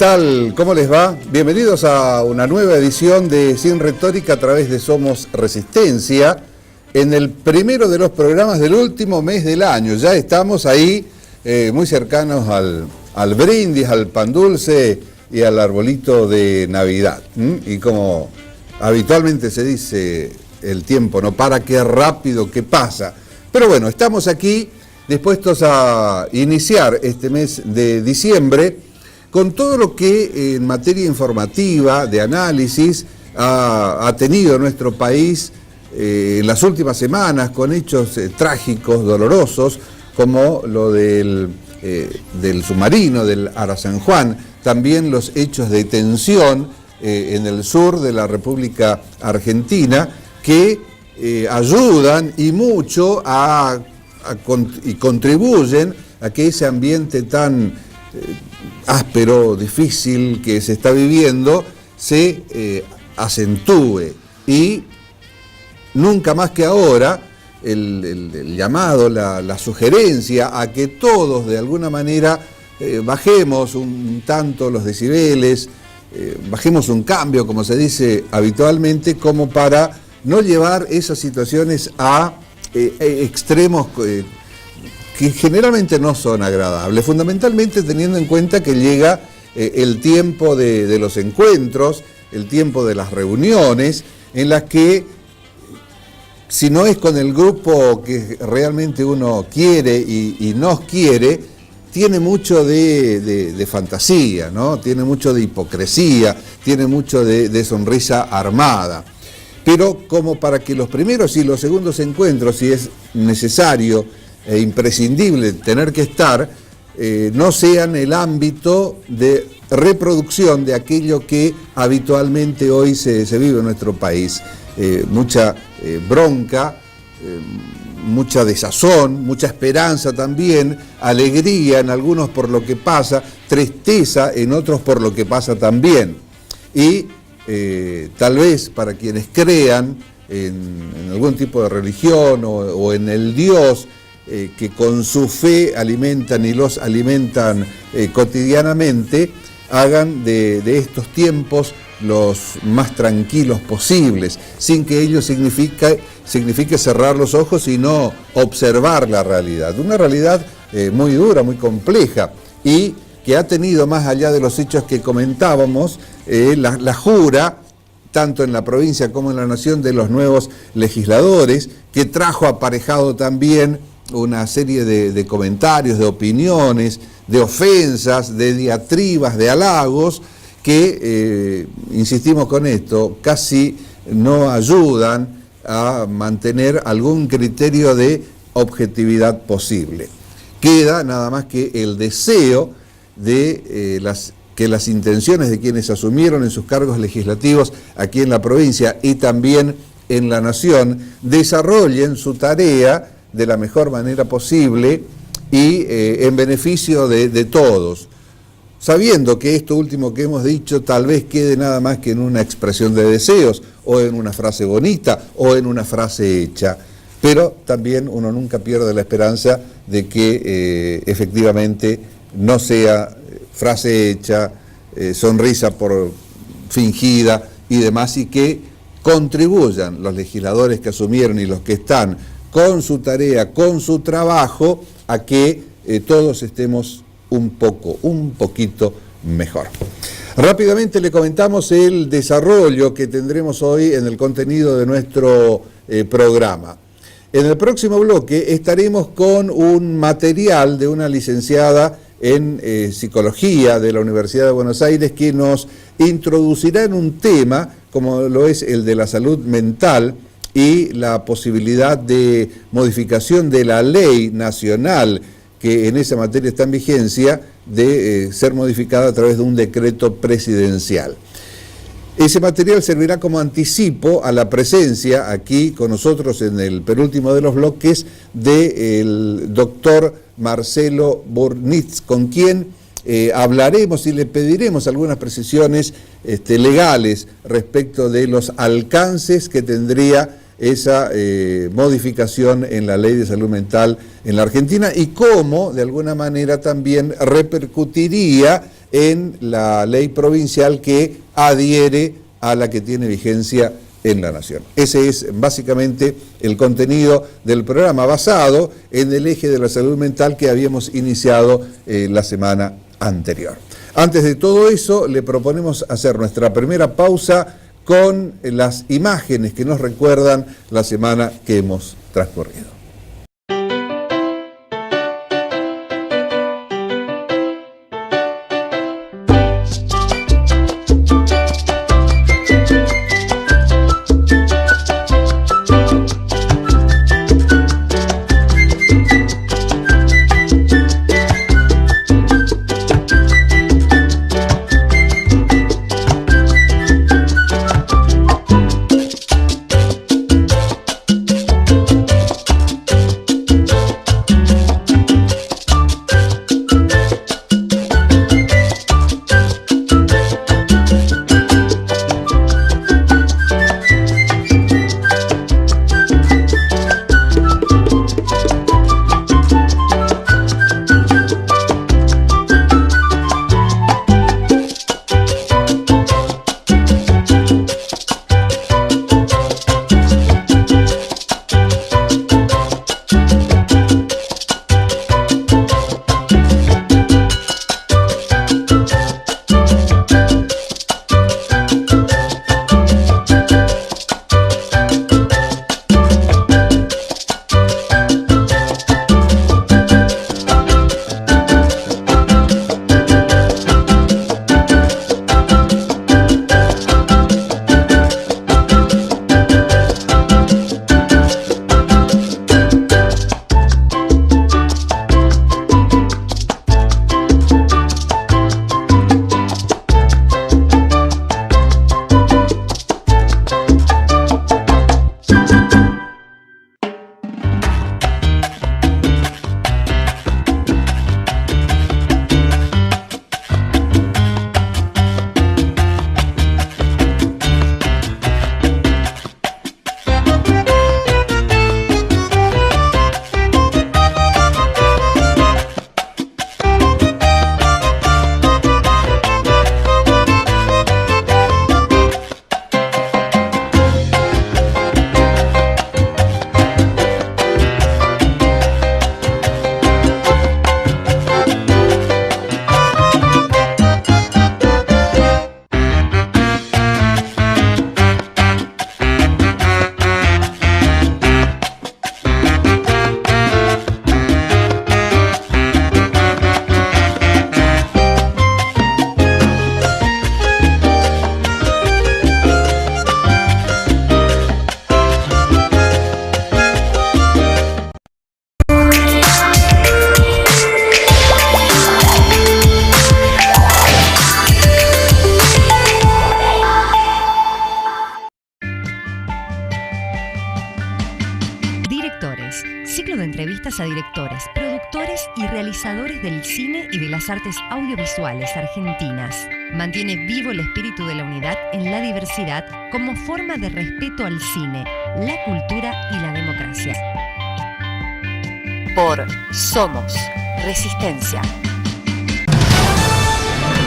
tal? ¿Cómo les va? Bienvenidos a una nueva edición de Sin Retórica a través de Somos Resistencia, en el primero de los programas del último mes del año. Ya estamos ahí muy cercanos al brindis, al pan dulce y al arbolito de Navidad. Y como habitualmente se dice, el tiempo no para, qué rápido que pasa. Pero bueno, estamos aquí dispuestos a iniciar este mes de diciembre con todo lo que en materia informativa, de análisis, ha tenido nuestro país en las últimas semanas, con hechos trágicos, dolorosos, como lo del submarino, del Ara San Juan, también los hechos de tensión en el sur de la República Argentina, que ayudan y mucho y contribuyen a que ese ambiente tan áspero, difícil que se está viviendo, se acentúe. Y nunca más que ahora, el llamado, la sugerencia a que todos de alguna manera bajemos un tanto los decibeles, bajemos un cambio, como se dice habitualmente, como para no llevar esas situaciones a extremos que generalmente no son agradables, fundamentalmente teniendo en cuenta que llega el tiempo de los encuentros, el tiempo de las reuniones, en las que, si no es con el grupo que realmente uno quiere y nos quiere, tiene mucho de fantasía, ¿no? Tiene mucho de hipocresía, tiene mucho de sonrisa armada. Pero como para que los primeros y los segundos encuentros, si es necesario e imprescindible tener que estar, no sean el ámbito de reproducción de aquello que habitualmente hoy se vive en nuestro país. Mucha bronca, mucha desazón, mucha esperanza también, alegría en algunos por lo que pasa, tristeza en otros por lo que pasa también. Y tal vez para quienes crean en algún tipo de religión o en el Dios que con su fe alimentan y los alimentan cotidianamente, hagan de estos tiempos los más tranquilos posibles, sin que ello signifique cerrar los ojos y no observar la realidad. Una realidad muy dura, muy compleja, y que ha tenido, más allá de los hechos que comentábamos, la jura, tanto en la provincia como en la nación, de los nuevos legisladores, que trajo aparejado también una serie de comentarios, de opiniones, de ofensas, de diatribas, de halagos, que, insistimos con esto, casi no ayudan a mantener algún criterio de objetividad posible. Queda nada más que el deseo de que las intenciones de quienes asumieron en sus cargos legislativos aquí en la provincia y también en la nación desarrollen su tarea de la mejor manera posible y en beneficio de todos, sabiendo que esto último que hemos dicho tal vez quede nada más que en una expresión de deseos o en una frase bonita o en una frase hecha, pero también uno nunca pierde la esperanza de que efectivamente no sea frase hecha, sonrisa por fingida y demás, y que contribuyan los legisladores que asumieron y los que están con su tarea, con su trabajo, a que todos estemos un poquito mejor. Rápidamente le comentamos el desarrollo que tendremos hoy en el contenido de nuestro programa. En el próximo bloque estaremos con un material de una licenciada en Psicología de la Universidad de Buenos Aires, que nos introducirá en un tema como lo es el de la salud mental y la posibilidad de modificación de la ley nacional que en esa materia está en vigencia, de ser modificada a través de un decreto presidencial. Ese material servirá como anticipo a la presencia aquí con nosotros en el penúltimo de los bloques del doctor Marcelo Burnitz, con quien hablaremos y le pediremos algunas precisiones legales respecto de los alcances que tendría esa modificación en la ley de salud mental en la Argentina y cómo de alguna manera también repercutiría en la ley provincial que adhiere a la que tiene vigencia en la Nación. Ese es básicamente el contenido del programa, basado en el eje de la salud mental que habíamos iniciado la semana anterior. Antes de todo eso, le proponemos hacer nuestra primera pausa con las imágenes que nos recuerdan la semana que hemos transcurrido. Ciclo de entrevistas a directores, productores y realizadores del cine y de las artes audiovisuales argentinas. Mantiene vivo el espíritu de la unidad en la diversidad como forma de respeto al cine, la cultura y la democracia. Por Somos Resistencia.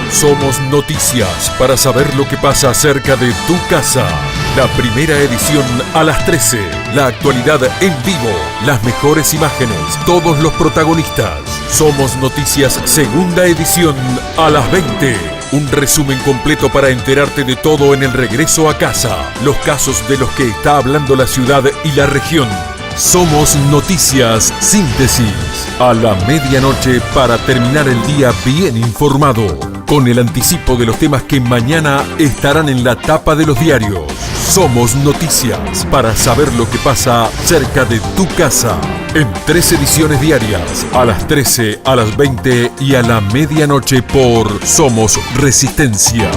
Somos Noticias para saber lo que pasa cerca de tu casa. La primera edición a las 13. La actualidad en vivo. Las mejores imágenes. Todos los protagonistas. Somos Noticias segunda edición a las 20. Un resumen completo para enterarte de todo en el regreso a casa. Los casos de los que está hablando la ciudad y la región. Somos Noticias Síntesis. A la medianoche para terminar el día bien informado. Con el anticipo de los temas que mañana estarán en la tapa de los diarios. Somos Noticias para saber lo que pasa cerca de tu casa. En 3 ediciones diarias. A las 13, a las 20 y a la medianoche por Somos Resistencia.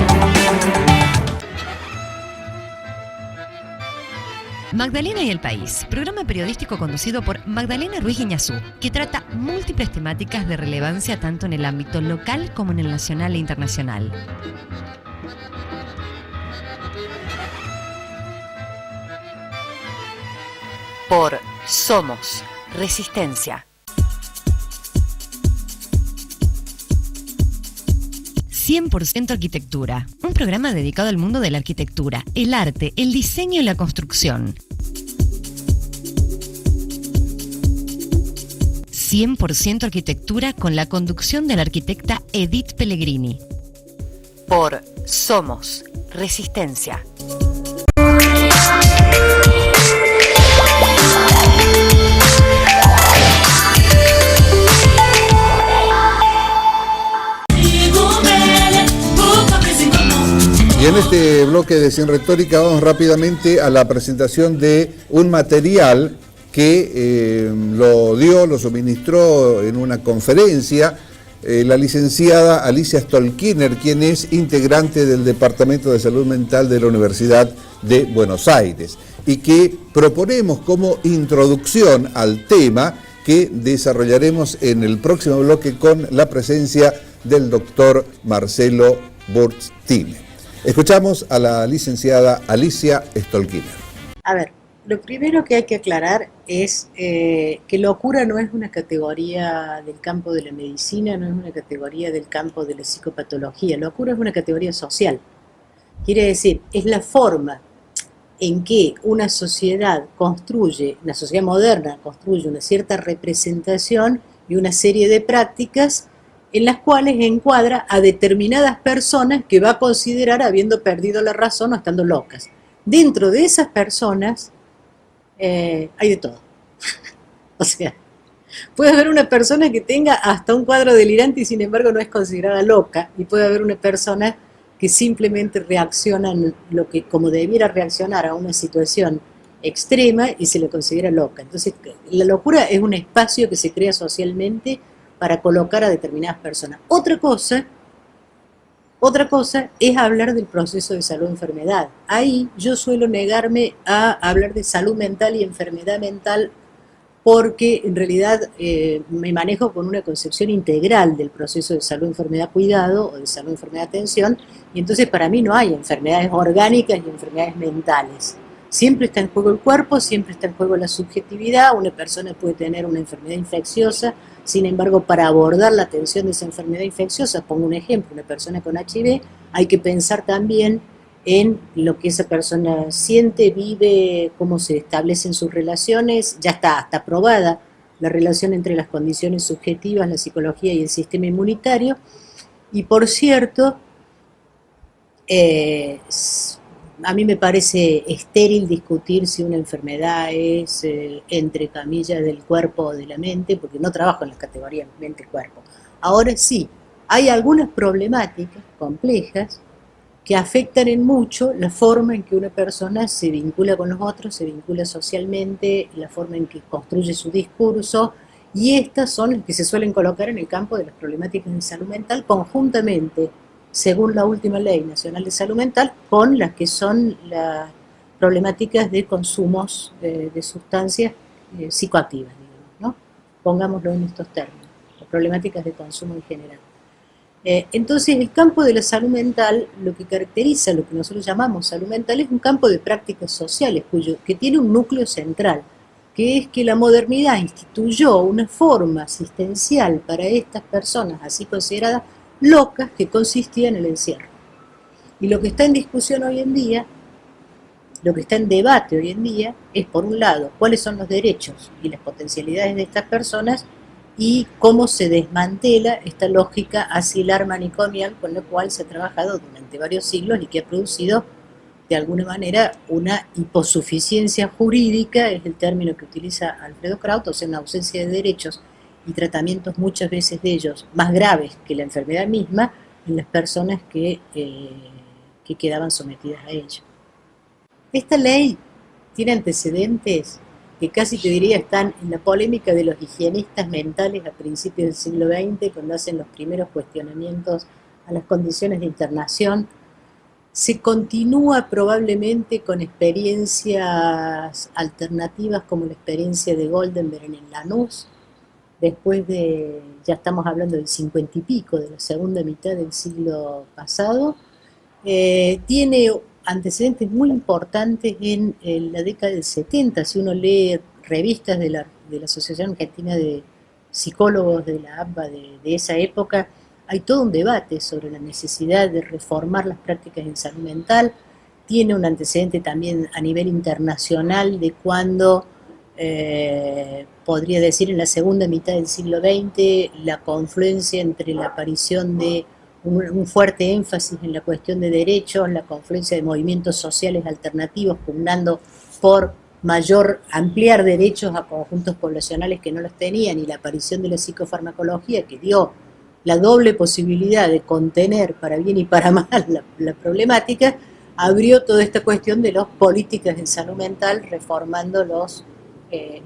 Magdalena y el País, programa periodístico conducido por Magdalena Ruiz Guiñazú, que trata múltiples temáticas de relevancia tanto en el ámbito local como en el nacional e internacional. Por Somos Resistencia. 100% Arquitectura, un programa dedicado al mundo de la arquitectura, el arte, el diseño y la construcción. 100% Arquitectura con la conducción de la arquitecta Edith Pellegrini. Por Somos Resistencia. Y en este bloque de Sin Retórica vamos rápidamente a la presentación de un material que lo suministró en una conferencia la licenciada Alicia Stolkiner, quien es integrante del Departamento de Salud Mental de la Universidad de Buenos Aires, y que proponemos como introducción al tema que desarrollaremos en el próximo bloque con la presencia del doctor Marcelo Burstine. Escuchamos a la licenciada Alicia Stolkiner. A ver, lo primero que hay que aclarar es que locura no es una categoría del campo de la medicina, no es una categoría del campo de la psicopatología. Locura es una categoría social. Quiere decir, es la forma en que una sociedad moderna construye una cierta representación y una serie de prácticas en las cuales encuadra a determinadas personas que va a considerar habiendo perdido la razón o estando locas. Dentro de esas personas hay de todo. O sea, puede haber una persona que tenga hasta un cuadro delirante y sin embargo no es considerada loca, y puede haber una persona que simplemente reacciona como debiera reaccionar a una situación extrema y se le considera loca. Entonces, la locura es un espacio que se crea socialmente para colocar a determinadas personas. Otra cosa es hablar del proceso de salud-enfermedad. Ahí yo suelo negarme a hablar de salud mental y enfermedad mental porque en realidad me manejo con una concepción integral del proceso de salud-enfermedad-cuidado o de salud-enfermedad-atención, y entonces para mí no hay enfermedades orgánicas y enfermedades mentales. Siempre está en juego el cuerpo, siempre está en juego la subjetividad. Una persona puede tener una enfermedad infecciosa, sin embargo, para abordar la atención de esa enfermedad infecciosa, pongo un ejemplo, una persona con HIV, hay que pensar también en lo que esa persona siente, vive, cómo se establecen sus relaciones. Ya está hasta probada la relación entre las condiciones subjetivas, la psicología y el sistema inmunitario. Y por cierto, a mí me parece estéril discutir si una enfermedad es entre comillas del cuerpo o de la mente, porque no trabajo en las categorías mente-cuerpo. Ahora sí, hay algunas problemáticas complejas que afectan en mucho la forma en que una persona se vincula con los otros, se vincula socialmente, la forma en que construye su discurso, y estas son las que se suelen colocar en el campo de las problemáticas de salud mental conjuntamente, según la última Ley Nacional de Salud Mental, con las que son las problemáticas de consumos de sustancias psicoactivas, digamos, ¿no? Pongámoslo en estos términos, las problemáticas de consumo en general. Entonces, el campo de la salud mental, lo que caracteriza, lo que nosotros llamamos salud mental, es un campo de prácticas sociales, que tiene un núcleo central, que es que la modernidad instituyó una forma asistencial para estas personas, así consideradas locas, que consistía en el encierro. Y lo que está en discusión hoy en día, lo que está en debate hoy en día, es por un lado, cuáles son los derechos y las potencialidades de estas personas y cómo se desmantela esta lógica asilar manicomial con la cual se ha trabajado durante varios siglos y que ha producido de alguna manera una hiposuficiencia jurídica, es el término que utiliza Alfredo Kraut, o sea, una ausencia de derechos y tratamientos muchas veces de ellos más graves que la enfermedad misma en las personas que quedaban sometidas a ello. Esta ley tiene antecedentes que casi te diría están en la polémica de los higienistas mentales a principios del siglo XX, cuando hacen los primeros cuestionamientos a las condiciones de internación. Se continúa probablemente con experiencias alternativas como la experiencia de Goldenberg en Lanús, después de, ya estamos hablando del 50 y pico, de la segunda mitad del siglo pasado. Tiene antecedentes muy importantes en la década del 70, si uno lee revistas de la Asociación Argentina de Psicólogos de la APA de esa época, hay todo un debate sobre la necesidad de reformar las prácticas en salud mental. Tiene un antecedente también a nivel internacional de cuando, podría decir, en la segunda mitad del siglo XX, la confluencia entre la aparición de un fuerte énfasis en la cuestión de derechos, la confluencia de movimientos sociales alternativos pugnando por ampliar derechos a conjuntos poblacionales que no los tenían, y la aparición de la psicofarmacología, que dio la doble posibilidad de contener para bien y para mal la problemática, abrió toda esta cuestión de las políticas en salud mental, reformando los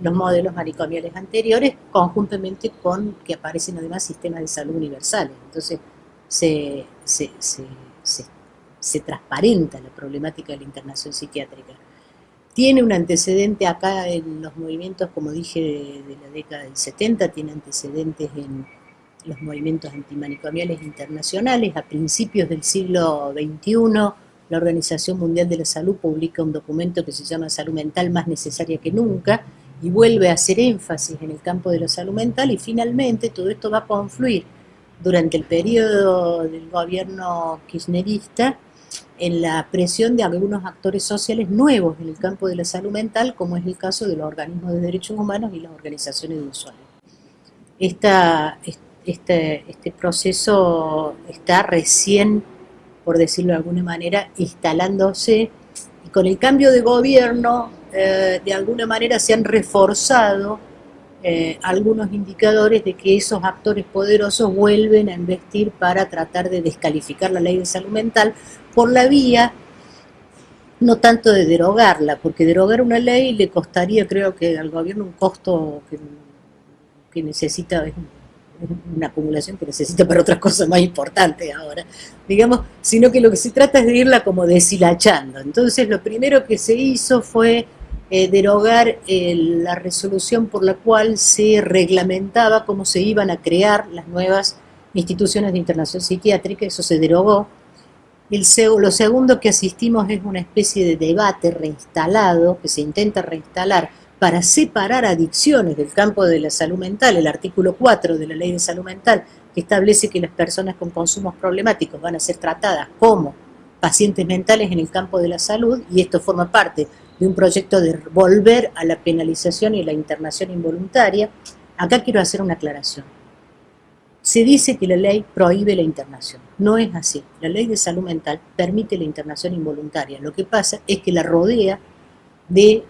modelos manicomiales anteriores, conjuntamente con que aparecen además sistemas de salud universales. Entonces se transparenta la problemática de la internación psiquiátrica. Tiene un antecedente acá en los movimientos, como dije, de la década del 70, tiene antecedentes en los movimientos antimanicomiales internacionales. A principios del siglo XXI, la Organización Mundial de la Salud publica un documento que se llama Salud Mental más necesaria que nunca, y vuelve a hacer énfasis en el campo de la salud mental, y finalmente todo esto va a confluir durante el periodo del gobierno kirchnerista en la presión de algunos actores sociales nuevos en el campo de la salud mental, como es el caso de los organismos de derechos humanos y las organizaciones de usuarios. Este proceso está recién, por decirlo de alguna manera, instalándose, y con el cambio de gobierno, de alguna manera se han reforzado algunos indicadores de que esos actores poderosos vuelven a investir para tratar de descalificar la ley de salud mental por la vía, no tanto de derogarla, porque derogar una ley le costaría, creo que al gobierno, un costo que necesita, es una acumulación que necesita para otras cosas más importantes ahora, digamos, sino que lo que se trata es de irla como deshilachando. Entonces lo primero que se hizo fue derogar la resolución por la cual se reglamentaba cómo se iban a crear las nuevas instituciones de internación psiquiátrica. Eso se derogó. Lo segundo que asistimos es una especie de debate reinstalado, que se intenta reinstalar para separar adicciones del campo de la salud mental. El artículo 4 de la Ley de Salud Mental, que establece que las personas con consumos problemáticos van a ser tratadas como pacientes mentales en el campo de la salud, y esto forma parte de un proyecto de volver a la penalización y la internación involuntaria. Acá quiero hacer una aclaración. Se dice que la ley prohíbe la internación. No es así. La ley de salud mental permite la internación involuntaria. Lo que pasa es que la rodea de,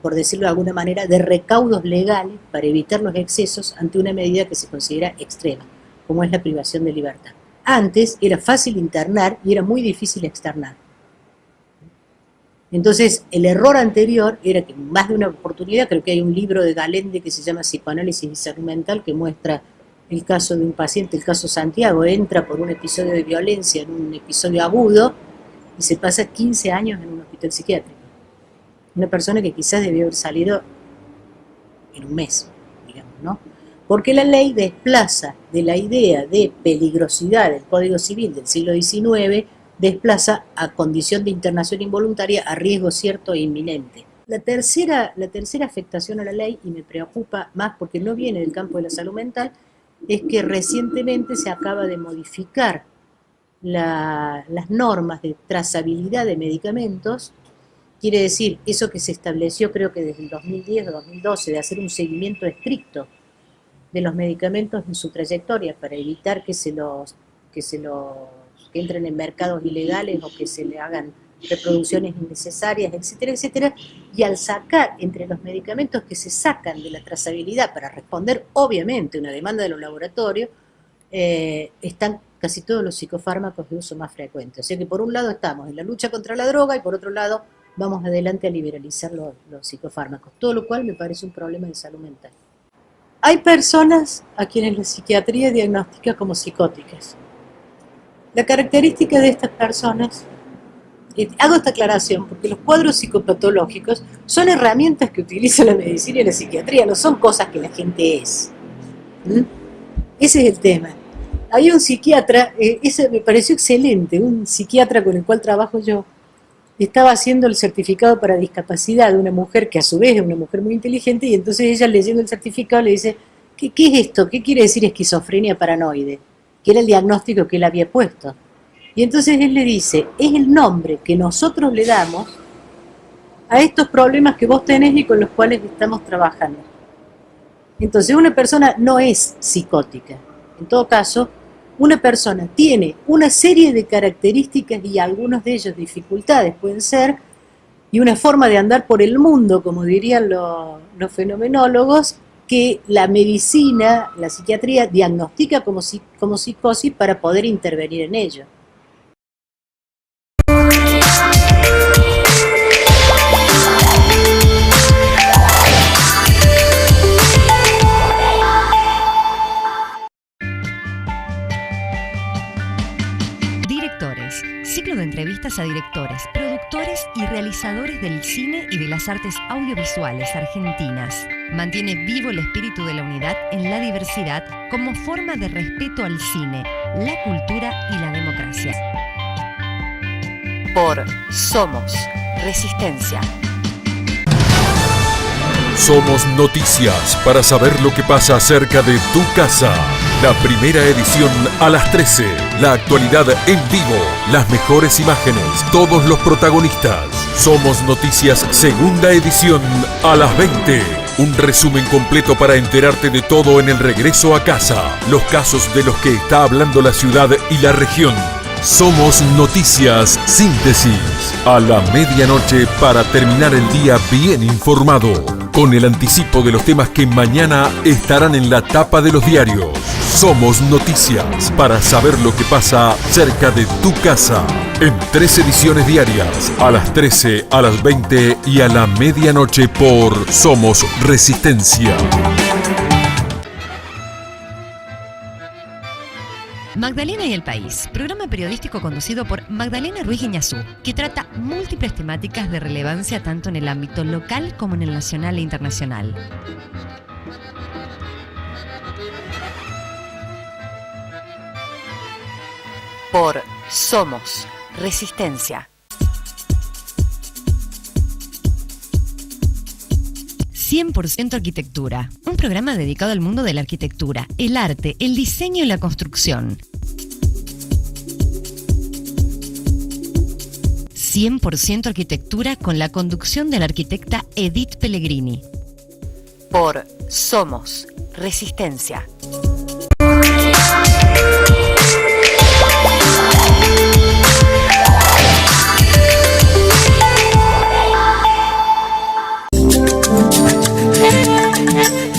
por decirlo de alguna manera, de recaudos legales para evitar los excesos ante una medida que se considera extrema, como es la privación de libertad. Antes era fácil internar y era muy difícil externar. Entonces, el error anterior era que más de una oportunidad, creo que hay un libro de Galende que se llama Psicoanálisis y Salud Mental, que muestra el caso de un paciente, el caso Santiago, entra por un episodio de violencia en un episodio agudo y se pasa 15 años en un hospital psiquiátrico. Una persona que quizás debió haber salido en un mes, digamos, ¿no? Porque la ley desplaza de la idea de peligrosidad del Código Civil del siglo XIX, desplaza a condición de internación involuntaria a riesgo cierto e inminente. La tercera afectación a la ley, y me preocupa más porque no viene del campo de la salud mental, es que recientemente se acaba de modificar las normas de trazabilidad de medicamentos. Quiere decir, eso que se estableció creo que desde el 2010 o 2012, de hacer un seguimiento estricto de los medicamentos en su trayectoria para evitar que entren en mercados ilegales o que se le hagan reproducciones innecesarias, etcétera, etcétera, y al sacar entre los medicamentos que se sacan de la trazabilidad para responder obviamente a una demanda de los laboratorios, están casi todos los psicofármacos de uso más frecuente. O sea que por un lado estamos en la lucha contra la droga y por otro lado vamos adelante a liberalizar los psicofármacos, todo lo cual me parece un problema de salud mental. Hay personas a quienes la psiquiatría diagnostica como psicóticas. La característica de estas personas, hago esta aclaración porque los cuadros psicopatológicos son herramientas que utiliza la medicina y la psiquiatría, no son cosas que la gente es. Ese es el tema. Había un psiquiatra, ese me pareció excelente, un psiquiatra con el cual trabajo yo, estaba haciendo el certificado para discapacidad de una mujer que a su vez es una mujer muy inteligente, y entonces ella, leyendo el certificado, le dice, ¿qué es esto? ¿Qué quiere decir esquizofrenia paranoide? que era el diagnóstico que él había puesto. Y entonces él le dice, es el nombre que nosotros le damos a estos problemas que vos tenés y con los cuales estamos trabajando. Entonces una persona no es psicótica. En todo caso, una persona tiene una serie de características y algunos de ellos dificultades pueden ser, y una forma de andar por el mundo, como dirían los fenomenólogos, que la medicina, la psiquiatría diagnostica como psicosis para poder intervenir en ello. Directores, ciclo de entrevistas a directores, productores y realizadores del cine y de las artes audiovisuales argentinas. Mantiene vivo el espíritu de la unidad en la diversidad como forma de respeto al cine, la cultura y la democracia. Por Somos Resistencia. Somos noticias para saber lo que pasa cerca de tu casa. La primera edición a las 13. La actualidad en vivo. Las mejores imágenes. Todos los protagonistas. Somos Noticias segunda edición a las 20. Un resumen completo para enterarte de todo en el regreso a casa. Los casos de los que está hablando la ciudad y la región. Somos Noticias Síntesis. A la medianoche para terminar el día bien informado. Con el anticipo de los temas que mañana estarán en la tapa de los diarios. Somos Noticias para saber lo que pasa cerca de tu casa. En 3 ediciones diarias, a las 13, a las 20 y a la medianoche por Somos Resistencia. Magdalena y el País, programa periodístico conducido por Magdalena Ruiz Guiñazú, que trata múltiples temáticas de relevancia tanto en el ámbito local como en el nacional e internacional. Por Somos Resistencia. 100% Arquitectura, un programa dedicado al mundo de la arquitectura, el arte, el diseño y la construcción. 100% Arquitectura con la conducción de la arquitecta Edith Pellegrini. Por Somos Resistencia.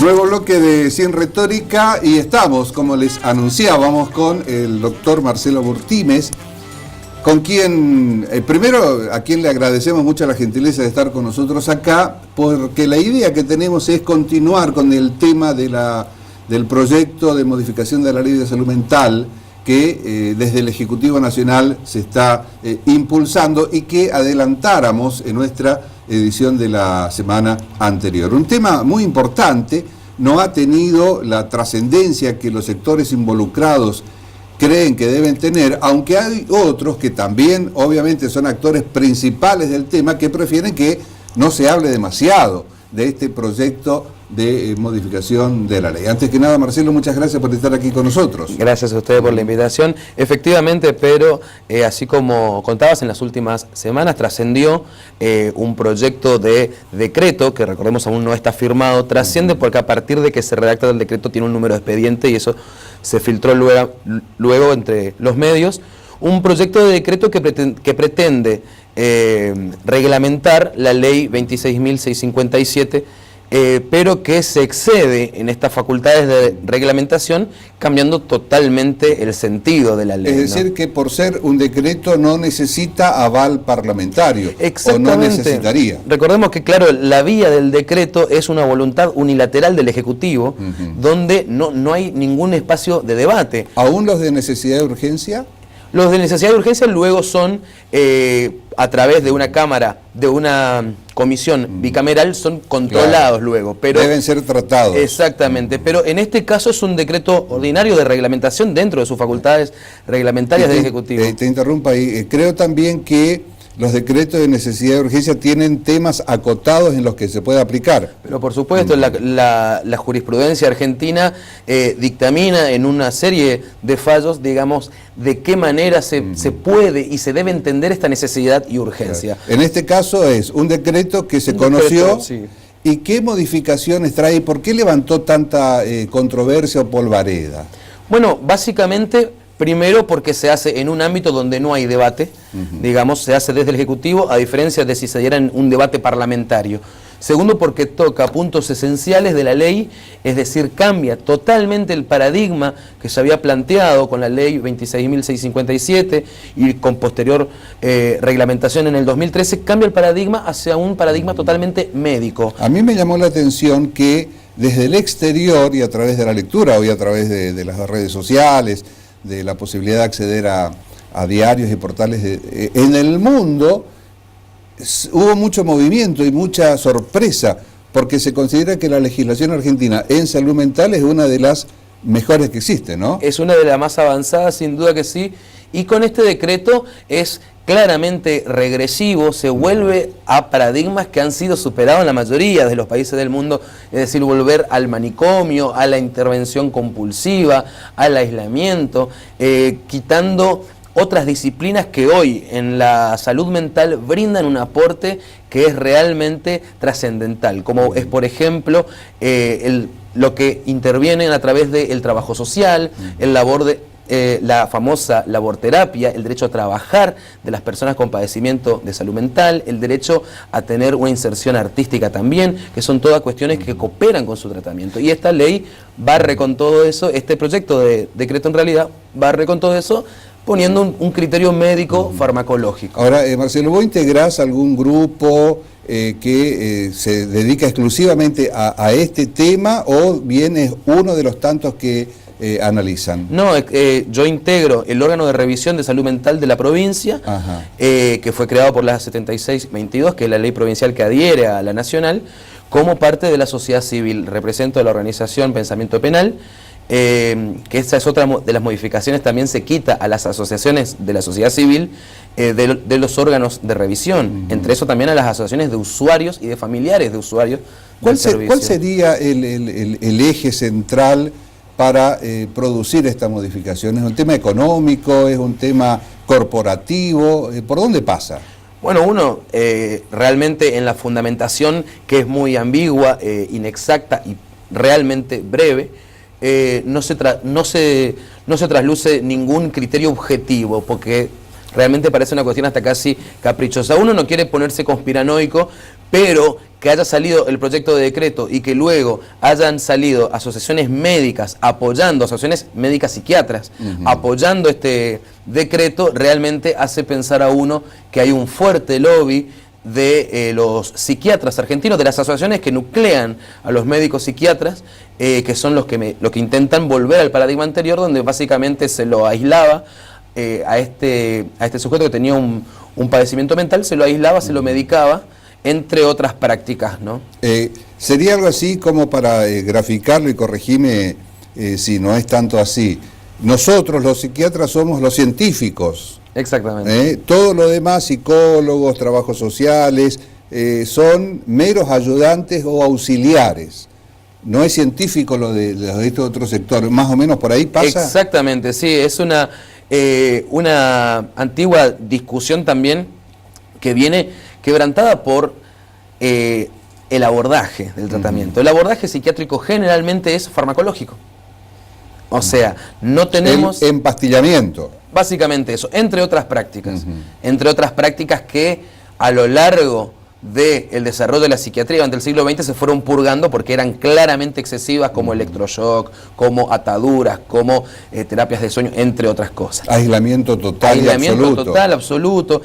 Nuevo bloque de Sin Retórica y estamos, como les anunciábamos, con el doctor Marcelo Burtimes, con quien, primero, a quien le agradecemos mucho la gentileza de estar con nosotros acá, porque la idea que tenemos es continuar con el tema del proyecto de modificación de la Ley de Salud Mental que desde el Ejecutivo Nacional se está impulsando y que adelantáramos en nuestra edición de la semana anterior. Un tema muy importante, no ha tenido la trascendencia que los sectores involucrados creen que deben tener, aunque hay otros que también obviamente son actores principales del tema que prefieren que no se hable demasiado de este proyecto de modificación de la ley. Antes que nada, Marcelo, muchas gracias por estar aquí con nosotros. Gracias a ustedes por la invitación. Efectivamente, pero así como contabas, en las últimas semanas trascendió un proyecto de decreto, que recordemos aún no está firmado, trasciende porque a partir de que se redacta el decreto tiene un número de expediente y eso se filtró luego entre los medios. Un proyecto de decreto que pretende reglamentar la ley 26.657, pero que se excede en estas facultades de reglamentación, cambiando totalmente el sentido de la ley. Es decir, que por ser un decreto no necesita aval parlamentario, o no necesitaría. Recordemos que, claro, la vía del decreto es una voluntad unilateral del Ejecutivo, donde no hay ningún espacio de debate. ¿Aún los de necesidad de urgencia? Los de necesidad de urgencia luego son, a través de una cámara, de una comisión bicameral, son controlados luego. Pero deben ser tratados. Exactamente, pero en este caso es un decreto ordinario de reglamentación dentro de sus facultades reglamentarias del Ejecutivo. Te interrumpo ahí. Creo también que los decretos de necesidad y urgencia tienen temas acotados en los que se puede aplicar. Pero por supuesto, la jurisprudencia argentina dictamina en una serie de fallos, digamos, de qué manera se puede y se debe entender esta necesidad y urgencia. En este caso es un decreto que se conoció, sí. ¿Y qué modificaciones trae? ¿Por qué levantó tanta controversia o polvareda? Bueno, básicamente, primero porque se hace en un ámbito donde no hay debate, digamos, se hace desde el Ejecutivo, a diferencia de si se diera en un debate parlamentario. Segundo, porque toca puntos esenciales de la ley, es decir, cambia totalmente el paradigma que se había planteado con la ley 26.657 y con posterior reglamentación en el 2013, cambia el paradigma hacia un paradigma totalmente médico. A mí me llamó la atención que desde el exterior y a través de la lectura, hoy a través de las redes sociales, de la posibilidad de acceder a diarios y portales en el mundo, hubo mucho movimiento y mucha sorpresa, porque se considera que la legislación argentina en salud mental es una de las mejores que existe, ¿no? Es una de las más avanzadas, sin duda que sí, y con este decreto es claramente regresivo, se vuelve a paradigmas que han sido superados en la mayoría de los países del mundo, es decir, volver al manicomio, a la intervención compulsiva, al aislamiento, quitando otras disciplinas que hoy en la salud mental brindan un aporte que es realmente trascendental, como es, por ejemplo, lo que intervienen a través del trabajo social, la famosa laborterapia, el derecho a trabajar de las personas con padecimiento de salud mental, el derecho a tener una inserción artística también, que son todas cuestiones que cooperan con su tratamiento. Y esta ley barre con todo eso, este proyecto de decreto en realidad barre con todo eso, poniendo un criterio médico farmacológico. Ahora, Marcelo, ¿vos integrás algún grupo que se dedica exclusivamente a este tema o bien es uno de los tantos que analizan? No, yo integro el órgano de revisión de salud mental de la provincia, que fue creado por la 7622, que es la ley provincial que adhiere a la nacional, como parte de la sociedad civil. Represento a la organización Pensamiento Penal, que esta es otra de las modificaciones, también se quita a las asociaciones de la sociedad civil de los órganos de revisión, entre eso también a las asociaciones de usuarios y de familiares de usuarios. ¿Cuál sería el eje central para producir esta modificación? ¿Es un tema económico? ¿Es un tema corporativo? ¿Por dónde pasa? Bueno, uno realmente en la fundamentación, que es muy ambigua, inexacta y realmente breve, no se trasluce ningún criterio objetivo, porque realmente parece una cuestión hasta casi caprichosa. Uno no quiere ponerse conspiranoico, pero que haya salido el proyecto de decreto y que luego hayan salido asociaciones médicas apoyando, asociaciones médicas psiquiatras, apoyando este decreto, realmente hace pensar a uno que hay un fuerte lobby de los psiquiatras argentinos, de las asociaciones que nuclean a los médicos psiquiatras, que son los que intentan volver al paradigma anterior, donde básicamente se lo aislaba a este sujeto que tenía un padecimiento mental, se lo aislaba, se lo medicaba, entre otras prácticas, ¿no? Sería algo así como para graficarlo y corregirme si no es tanto así. Nosotros los psiquiatras somos los científicos. Exactamente. Todo lo demás, psicólogos, trabajos sociales, son meros ayudantes o auxiliares. No es científico lo de este otro sector, más o menos por ahí pasa. Exactamente, sí, es una antigua discusión también que viene quebrantada por el abordaje del tratamiento. El abordaje psiquiátrico generalmente es farmacológico. O sea, no tenemos... El empastillamiento. Básicamente eso, entre otras prácticas. Entre otras prácticas que a lo largo del desarrollo de la psiquiatría durante el siglo XX se fueron purgando porque eran claramente excesivas, como electroshock, como ataduras, como terapias de sueño, entre otras cosas. Aislamiento total y absoluto. Aislamiento total, absoluto.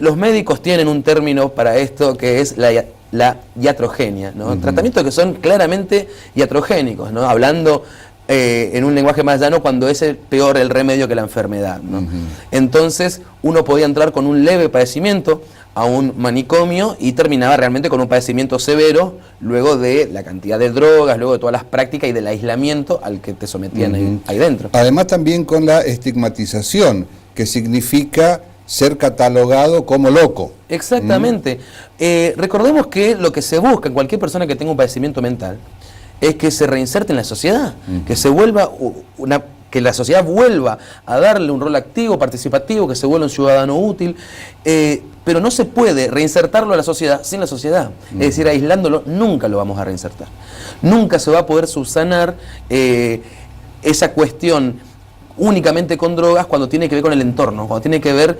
Los médicos tienen un término para esto que es la iatrogenia, ¿no? Tratamientos que son claramente iatrogénicos, ¿no? Hablando en un lenguaje más llano, cuando es peor el remedio que la enfermedad, ¿no? Entonces uno podía entrar con un leve padecimiento a un manicomio y terminaba realmente con un padecimiento severo luego de la cantidad de drogas, luego de todas las prácticas y del aislamiento al que te sometían ahí dentro. Además también con la estigmatización, que significa ser catalogado como loco. Exactamente. Recordemos que lo que se busca en cualquier persona que tenga un padecimiento mental es que se reinserte en la sociedad, que se vuelva que la sociedad vuelva a darle un rol activo, participativo, que se vuelva un ciudadano útil, pero no se puede reinsertarlo a la sociedad sin la sociedad. Es decir, aislándolo, nunca lo vamos a reinsertar. Nunca se va a poder subsanar esa cuestión únicamente con drogas cuando tiene que ver con el entorno, cuando tiene que ver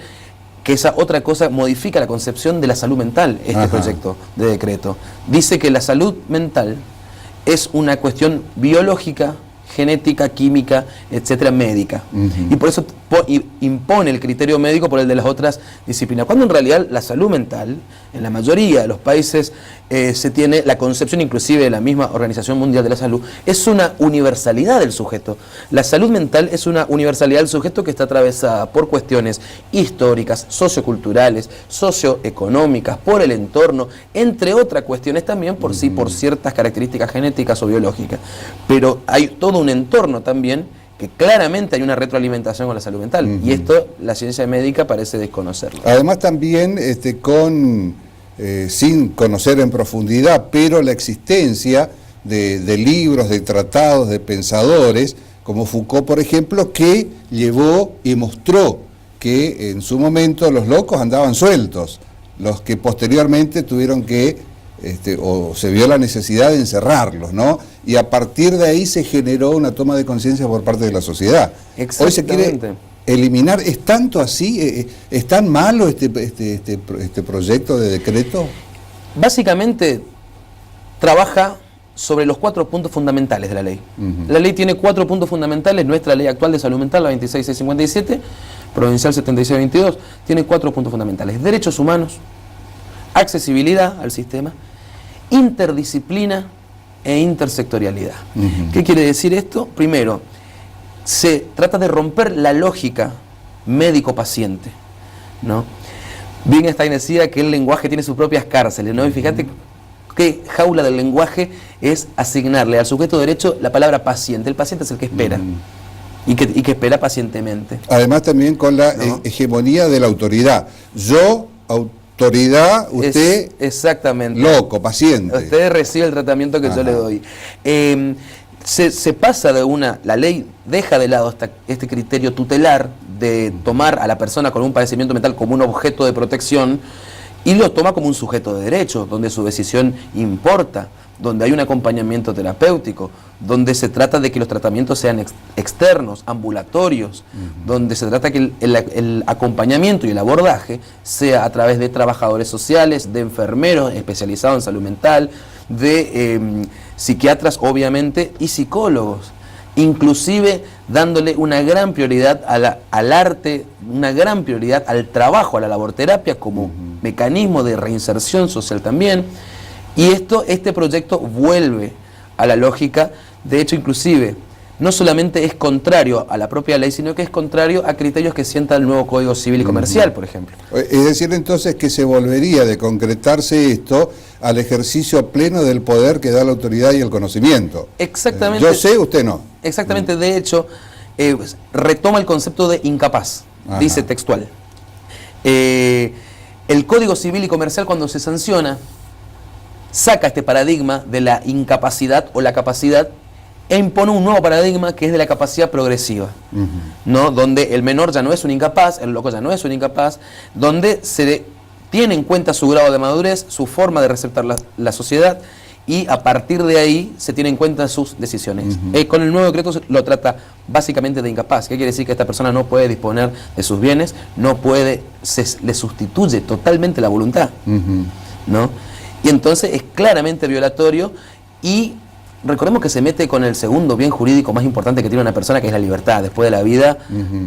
que esa otra cosa modifica la concepción de la salud mental, este proyecto de decreto. Dice que la salud mental es una cuestión biológica, genética, química, etcétera, médica. Y por eso impone el criterio médico por el de las otras disciplinas. Cuando en realidad la salud mental, en la mayoría de los países, se tiene la concepción inclusive de la misma Organización Mundial de la Salud, es una universalidad del sujeto. La salud mental es una universalidad del sujeto que está atravesada por cuestiones históricas, socioculturales, socioeconómicas, por el entorno, entre otras cuestiones también por ciertas características genéticas o biológicas. Pero hay todo un entorno también que claramente hay una retroalimentación con la salud mental, y esto la ciencia médica parece desconocerlo. Además también sin conocer en profundidad, pero la existencia de libros, de tratados, de pensadores, como Foucault, por ejemplo, que llevó y mostró que en su momento los locos andaban sueltos, los que posteriormente tuvieron que o se vio la necesidad de encerrarlos, ¿no? Y a partir de ahí se generó una toma de conciencia por parte de la sociedad. Hoy se quiere eliminar. ¿Es tanto así? ¿Es tan malo este proyecto de decreto? Básicamente trabaja sobre los 4 puntos fundamentales de la ley. La ley tiene 4 puntos fundamentales. Nuestra ley actual de salud mental, la 26657, provincial 7622, tiene 4 puntos fundamentales: derechos humanos, accesibilidad al sistema, interdisciplina e intersectorialidad. ¿Qué quiere decir esto? Primero, se trata de romper la lógica médico-paciente, ¿no? Wittgenstein decía que el lenguaje tiene sus propias cárceles, ¿no? Y fíjate qué jaula del lenguaje es asignarle al sujeto de derecho la palabra paciente. El paciente es el que espera. Y que espera pacientemente. Además también con la hegemonía de la autoridad. Yo, autoridad, usted exactamente loco, paciente. Usted recibe el tratamiento que yo le doy. Se pasa de la ley deja de lado este criterio tutelar de tomar a la persona con un padecimiento mental como un objeto de protección y lo toma como un sujeto de derecho, donde su decisión importa, donde hay un acompañamiento terapéutico, donde se trata de que los tratamientos sean externos, ambulatorios, donde se trata que el acompañamiento y el abordaje sea a través de trabajadores sociales, de enfermeros especializados en salud mental, de psiquiatras obviamente y psicólogos, inclusive dándole una gran prioridad al arte, una gran prioridad al trabajo, a la laborterapia como mecanismo de reinserción social también. Y este proyecto vuelve a la lógica, de hecho inclusive no solamente es contrario a la propia ley, sino que es contrario a criterios que sienta el nuevo Código Civil y Comercial, por ejemplo. Es decir, entonces, que se volvería de concretarse esto al ejercicio pleno del poder que da la autoridad y el conocimiento. Exactamente. Yo sé, usted no. Exactamente, de hecho, retoma el concepto de incapaz, dice textual. El Código Civil y Comercial, cuando se sanciona, saca este paradigma de la incapacidad o la capacidad e impone un nuevo paradigma que es de la capacidad progresiva, ¿no? Donde el menor ya no es un incapaz, el loco ya no es un incapaz, donde se tiene en cuenta su grado de madurez, su forma de receptar la sociedad, y a partir de ahí se tiene en cuenta sus decisiones. Con el nuevo decreto lo trata básicamente de incapaz. ¿Qué quiere decir? Que esta persona no puede disponer de sus bienes, no puede, le sustituye totalmente la voluntad, ¿no? Y entonces es claramente violatorio, y recordemos que se mete con el segundo bien jurídico más importante que tiene una persona, que es la libertad. Después de la vida,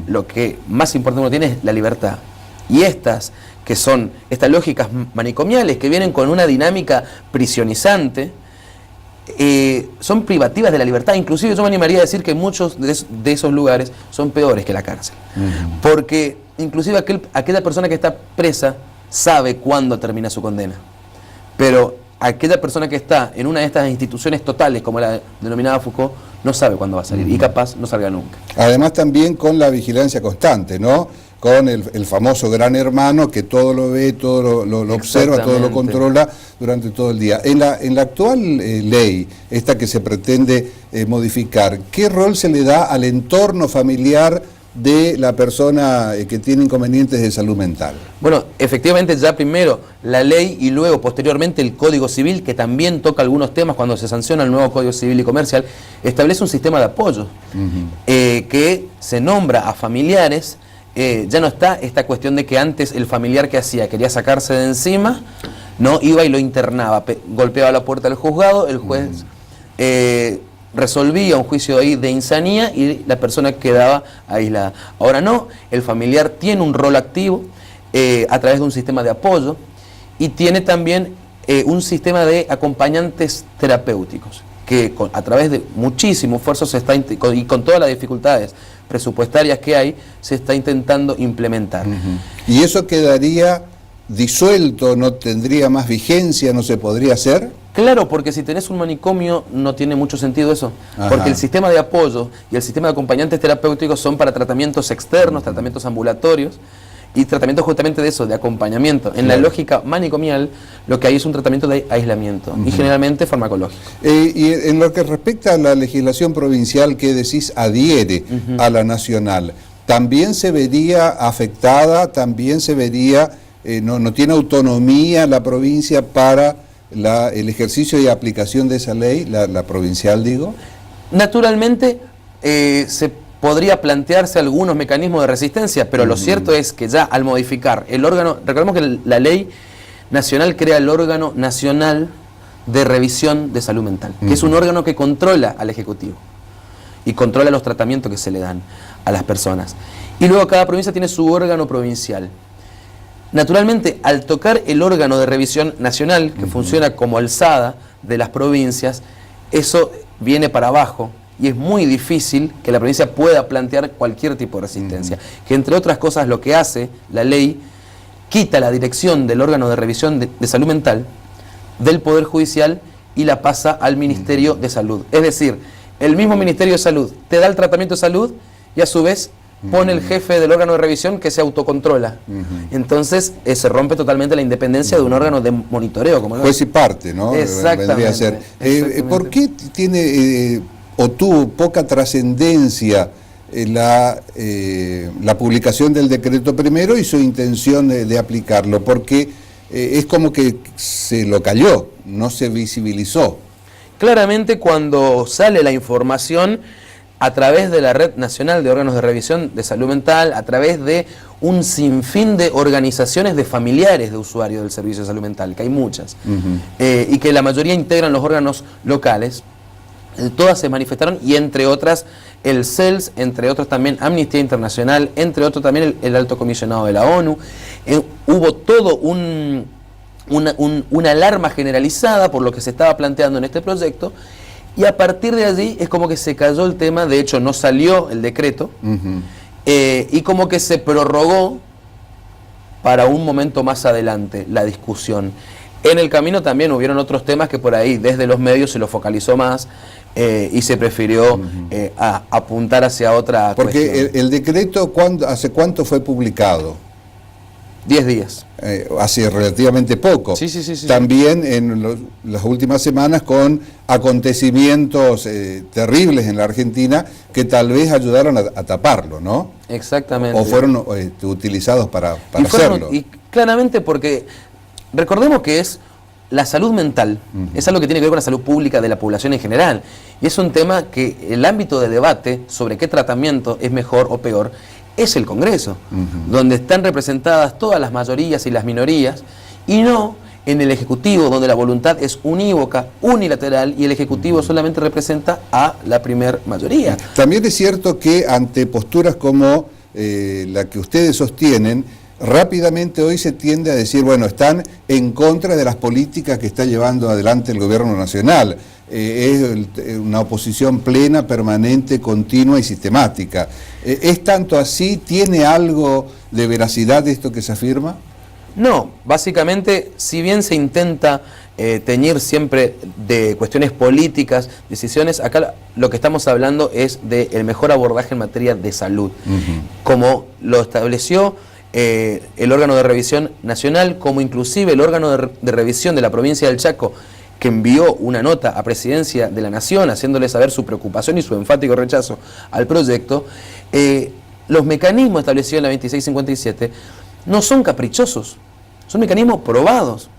lo que más importante uno tiene es la libertad. Y estas lógicas manicomiales que vienen con una dinámica prisionizante, son privativas de la libertad. Inclusive yo me animaría a decir que muchos de esos lugares son peores que la cárcel. Porque inclusive aquella persona que está presa sabe cuándo termina su condena. Pero aquella persona que está en una de estas instituciones totales, como la denominada Foucault, no sabe cuándo va a salir, y capaz no salga nunca. Además también con la vigilancia constante, ¿no? con el famoso gran hermano que todo lo ve, todo lo observa, todo lo controla durante todo el día. En la actual ley, esta que se pretende modificar, ¿qué rol se le da al entorno familiar de la persona que tiene inconvenientes de salud mental? Bueno, efectivamente ya primero la ley y luego posteriormente el Código Civil, que también toca algunos temas cuando se sanciona el nuevo Código Civil y Comercial, establece un sistema de apoyo que se nombra a familiares. Ya no está esta cuestión de que antes el familiar que hacía, quería sacarse de encima, no iba y lo internaba, golpeaba la puerta del juzgado, el juez resolvía un juicio de insanía y la persona quedaba aislada. Ahora no, el familiar tiene un rol activo a través de un sistema de apoyo y tiene también un sistema de acompañantes terapéuticos que a través de muchísimo esfuerzo y con todas las dificultades presupuestarias que hay, se está intentando implementar. ¿Y eso quedaría disuelto, no tendría más vigencia, no se podría hacer? Claro, porque si tenés un manicomio no tiene mucho sentido eso, porque el sistema de apoyo y el sistema de acompañantes terapéuticos son para tratamientos externos, tratamientos ambulatorios, y tratamiento justamente de eso, de acompañamiento. En la lógica manicomial, lo que hay es un tratamiento de aislamiento, y generalmente farmacológico. Y en lo que respecta a la legislación provincial que decís adhiere a la nacional, ¿también se vería afectada, también se vería, no tiene autonomía la provincia para el ejercicio y aplicación de esa ley, la provincial digo? Naturalmente se podría plantearse algunos mecanismos de resistencia, pero lo cierto es que ya al modificar el órgano, recordemos que la ley nacional crea el órgano nacional de revisión de salud mental, que es un órgano que controla al Ejecutivo y controla los tratamientos que se le dan a las personas. Y luego cada provincia tiene su órgano provincial. Naturalmente, al tocar el órgano de revisión nacional, que funciona como alzada de las provincias, eso viene para abajo. Y es muy difícil que la provincia pueda plantear cualquier tipo de resistencia. Que entre otras cosas lo que hace la ley, quita la dirección del órgano de revisión de salud mental del Poder Judicial y la pasa al Ministerio de Salud. Es decir, el mismo Ministerio de Salud te da el tratamiento de salud y a su vez pone el jefe del órgano de revisión que se autocontrola. Entonces se rompe totalmente la independencia de un órgano de monitoreo. Como Juez y parte, ¿no? Exactamente. Vendría a ser. ¿Por qué tiene o tuvo poca trascendencia la publicación del decreto primero y su intención de aplicarlo? Porque es como que se lo cayó, no se visibilizó. Claramente cuando sale la información a través de la Red Nacional de Órganos de Revisión de Salud Mental, a través de un sinfín de organizaciones de familiares de usuarios del Servicio de Salud Mental, que hay muchas, y que la mayoría integran los órganos locales, todas se manifestaron, y entre otras el CELS, entre otros también Amnistía Internacional, entre otros también el Alto Comisionado de la ONU. Hubo todo una alarma generalizada por lo que se estaba planteando en este proyecto, y a partir de allí es como que se cayó el tema. De hecho no salió el decreto, y como que se prorrogó para un momento más adelante la discusión. En el camino también hubieron otros temas que por ahí desde los medios se lo focalizó más, y se prefirió apuntar hacia otra Porque cuestión. el decreto, ¿hace cuánto fue publicado? 10 días. Hace relativamente poco. Sí. También en las últimas semanas con acontecimientos terribles en la Argentina que tal vez ayudaron a taparlo, ¿no? Exactamente. O fueron utilizados para hacerlo. Y claramente porque recordemos que es la salud mental, es algo que tiene que ver con la salud pública de la población en general. Y es un tema que el ámbito de debate sobre qué tratamiento es mejor o peor es el Congreso, donde están representadas todas las mayorías y las minorías, y no en el Ejecutivo, donde la voluntad es unívoca, unilateral, y el Ejecutivo solamente representa a la primer mayoría. También es cierto que ante posturas como la que ustedes sostienen, rápidamente hoy se tiende a decir, bueno, están en contra de las políticas que está llevando adelante el gobierno nacional. Es una oposición plena, permanente, continua y sistemática. ¿Es tanto así? ¿Tiene algo de veracidad esto que se afirma? No, básicamente, si bien se intenta teñir siempre de cuestiones políticas, decisiones, acá lo que estamos hablando es del mejor abordaje en materia de salud, como lo estableció el órgano de revisión nacional, como inclusive el órgano de revisión de la provincia del Chaco, que envió una nota a Presidencia de la Nación haciéndole saber su preocupación y su enfático rechazo al proyecto. Los mecanismos establecidos en la 2657 no son caprichosos, son mecanismos probados.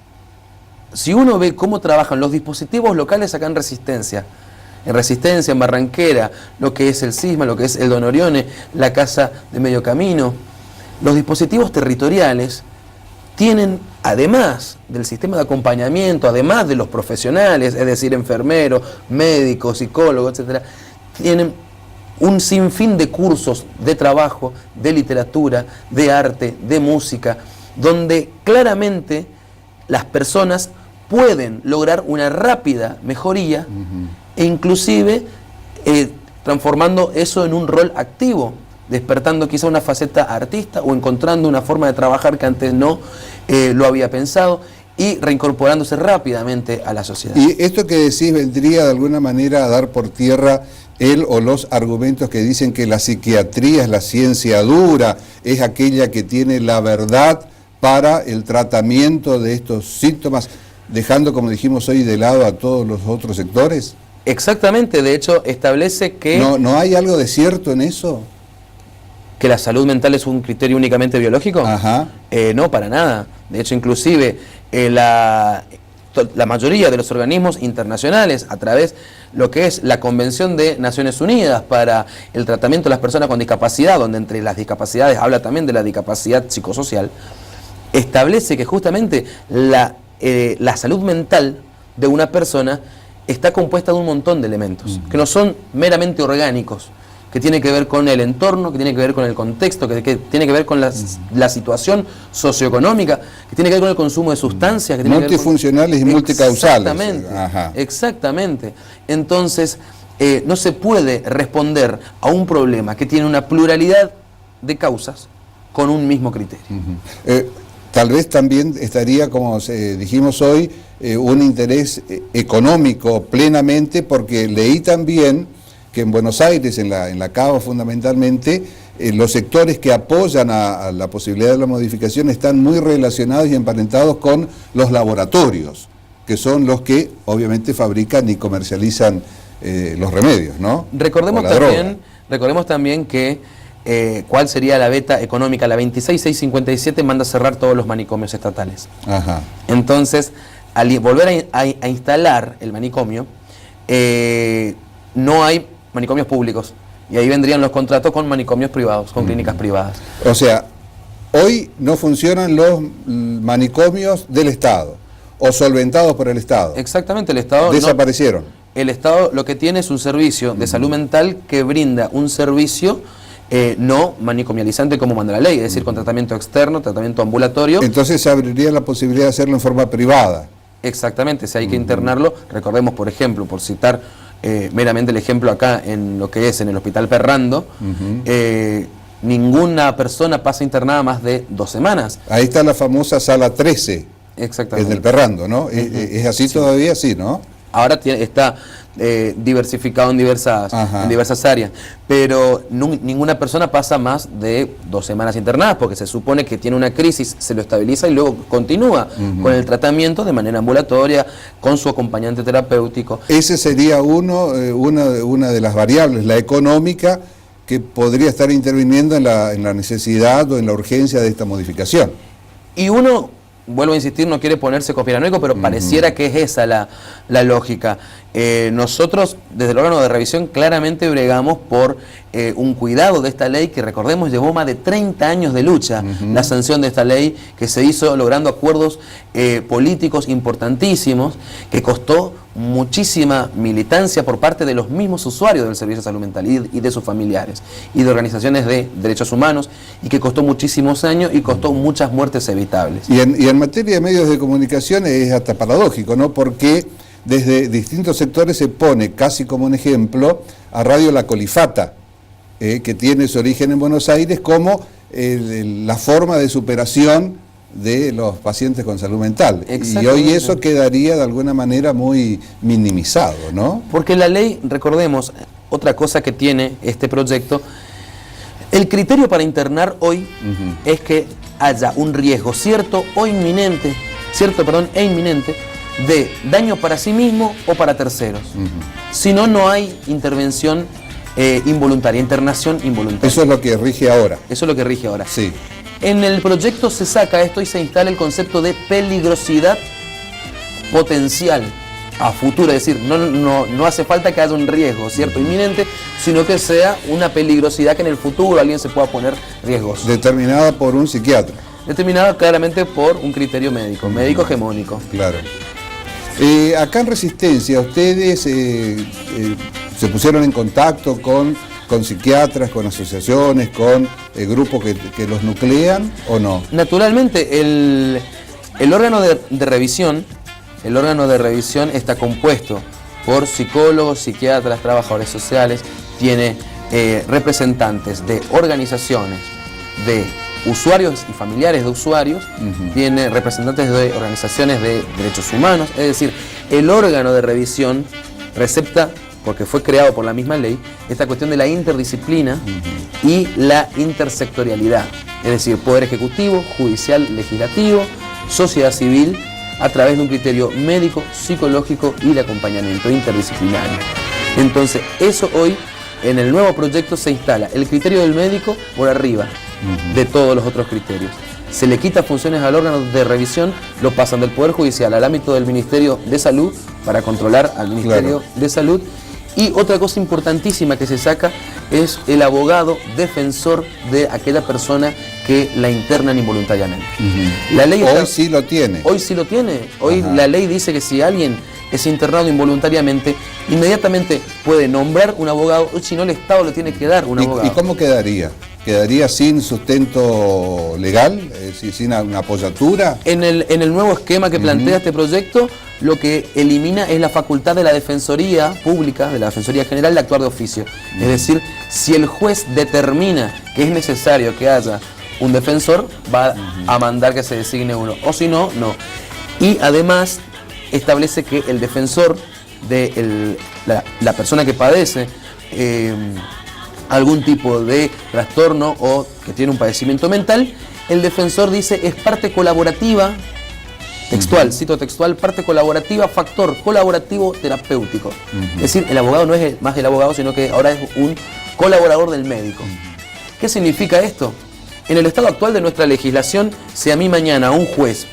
Si uno ve cómo trabajan los dispositivos locales acá en Resistencia, en Barranquera, lo que es el CISMA, lo que es el Don Orione, la Casa de Medio Camino, los dispositivos territoriales tienen, además del sistema de acompañamiento, además de los profesionales, es decir, enfermeros, médicos, psicólogos, etcétera, tienen un sinfín de cursos de trabajo, de literatura, de arte, de música, donde claramente las personas pueden lograr una rápida mejoría e inclusive transformando eso en un rol activo, despertando quizá una faceta artista o encontrando una forma de trabajar que antes no lo había pensado y reincorporándose rápidamente a la sociedad. Y esto que decís vendría de alguna manera a dar por tierra él o los argumentos que dicen que la psiquiatría es la ciencia dura, es aquella que tiene la verdad para el tratamiento de estos síntomas, dejando, como dijimos hoy, de lado a todos los otros sectores. Exactamente, de hecho establece que... ¿No hay algo de cierto en eso? ¿Que la salud mental es un criterio únicamente biológico? Ajá. No, para nada. De hecho, inclusive la mayoría de los organismos internacionales, a través de lo que es la Convención de Naciones Unidas para el tratamiento de las personas con discapacidad, donde entre las discapacidades habla también de la discapacidad psicosocial, establece que justamente la salud mental de una persona está compuesta de un montón de elementos, que no son meramente orgánicos, que tiene que ver con el entorno, que tiene que ver con el contexto, que tiene que ver con la situación socioeconómica, que tiene que ver con el consumo de sustancias. Que tiene multifuncionales que ver con... y multicausales. Exactamente, Ajá. Exactamente. Entonces, no se puede responder a un problema que tiene una pluralidad de causas con un mismo criterio. Tal vez también estaría, como dijimos hoy, un interés económico plenamente, porque leí también que en Buenos Aires, en la Cava fundamentalmente, los sectores que apoyan a la posibilidad de la modificación están muy relacionados y emparentados con los laboratorios, que son los que obviamente fabrican y comercializan los remedios, ¿no? Recordemos también que cuál sería la beta económica. La 26657 manda cerrar todos los manicomios estatales. Ajá. Entonces, al volver a instalar el manicomio, no hay manicomios públicos, y ahí vendrían los contratos con manicomios privados, con clínicas privadas. O sea, hoy no funcionan los manicomios del Estado, o solventados por el Estado. Exactamente, el Estado... Desaparecieron. El Estado lo que tiene es un servicio de salud mental que brinda un servicio no manicomializante como manda la ley, es decir, con tratamiento externo, tratamiento ambulatorio. Entonces se abriría la posibilidad de hacerlo en forma privada. Exactamente, si hay que internarlo, recordemos, por ejemplo, por citar meramente el ejemplo acá en lo que es en el Hospital Ferrando, ninguna persona pasa internada más de 2 semanas. Ahí está la famosa sala 13. Exactamente. En el Ferrando, ¿no? ¿Es así todavía? Sí, ¿no? Ahora está diversificado en diversas áreas, pero ninguna persona pasa más de 2 semanas internadas, porque se supone que tiene una crisis, se lo estabiliza y luego continúa con el tratamiento de manera ambulatoria, con su acompañante terapéutico. Ese sería una de las variables, la económica, que podría estar interviniendo en la necesidad o en la urgencia de esta modificación. Y uno, vuelvo a insistir, no quiere ponerse conspiranoico, pero pareciera que es esa la lógica. Nosotros, desde el órgano de revisión, claramente bregamos por un cuidado de esta ley que, recordemos, llevó más de 30 años de lucha, la sanción de esta ley, que se hizo logrando acuerdos políticos importantísimos, que costó muchísima militancia por parte de los mismos usuarios del servicio de salud mental y de sus familiares, y de organizaciones de derechos humanos, y que costó muchísimos años y costó muchas muertes evitables. Y en materia de medios de comunicación es hasta paradójico, ¿no? Porque desde distintos sectores se pone casi como un ejemplo a Radio La Colifata, que tiene su origen en Buenos Aires, como la forma de superación de los pacientes con salud mental. Y Exactamente. hoy eso quedaría de alguna manera muy minimizado, ¿no? Porque la ley, recordemos, otra cosa que tiene este proyecto, el criterio para internar hoy es que haya un riesgo cierto e inminente de daño para sí mismo o para terceros. Si no, no hay intervención involuntaria, internación involuntaria. Eso es lo que rige ahora. Eso es lo que rige ahora. Sí. En el proyecto se saca esto y se instala el concepto de peligrosidad potencial a futuro, es decir, no hace falta que haya un riesgo cierto inminente, sino que sea una peligrosidad que en el futuro alguien se pueda poner riesgoso. Determinada por un psiquiatra. Determinada claramente por un criterio médico hegemónico. Claro. Acá en Resistencia, ¿ustedes se pusieron en contacto con psiquiatras, con asociaciones, con grupos que los nuclean o no? Naturalmente, el órgano de revisión está compuesto por psicólogos, psiquiatras, trabajadores sociales, tiene representantes de organizaciones, de usuarios y familiares de usuarios, tiene representantes de organizaciones de derechos humanos, es decir, el órgano de revisión recepta, porque fue creado por la misma ley, esta cuestión de la interdisciplina y la intersectorialidad, es decir, poder ejecutivo, judicial, legislativo, sociedad civil, a través de un criterio médico, psicológico y de acompañamiento interdisciplinario. Entonces, eso hoy en el nuevo proyecto se instala el criterio del médico por arriba de todos los otros criterios. Se le quita funciones al órgano de revisión, lo pasan del Poder Judicial al ámbito del Ministerio de Salud para controlar al Ministerio de Salud. Y otra cosa importantísima que se saca es el abogado defensor de aquella persona que la internan involuntariamente. La ley Hoy sí lo tiene. Hoy sí lo tiene. Hoy la ley dice que si alguien es internado involuntariamente, inmediatamente puede nombrar un abogado, o si no el Estado le tiene que dar un abogado. ¿Y cómo quedaría? ¿Quedaría sin sustento legal? ¿Sin una apoyatura? En el nuevo esquema que plantea este proyecto, lo que elimina es la facultad de la Defensoría Pública, de la Defensoría General, de actuar de oficio. Es decir, si el juez determina que es necesario que haya un defensor, va a mandar que se designe uno, o si no, no. Y además establece que el defensor de la persona que padece algún tipo de trastorno o que tiene un padecimiento mental, el defensor dice es parte colaborativa, textual, cito textual, parte colaborativa, factor colaborativo terapéutico. Es decir, el abogado no es más el abogado, sino que ahora es un colaborador del médico. ¿Qué significa esto? En el estado actual de nuestra legislación, si a mí mañana un juez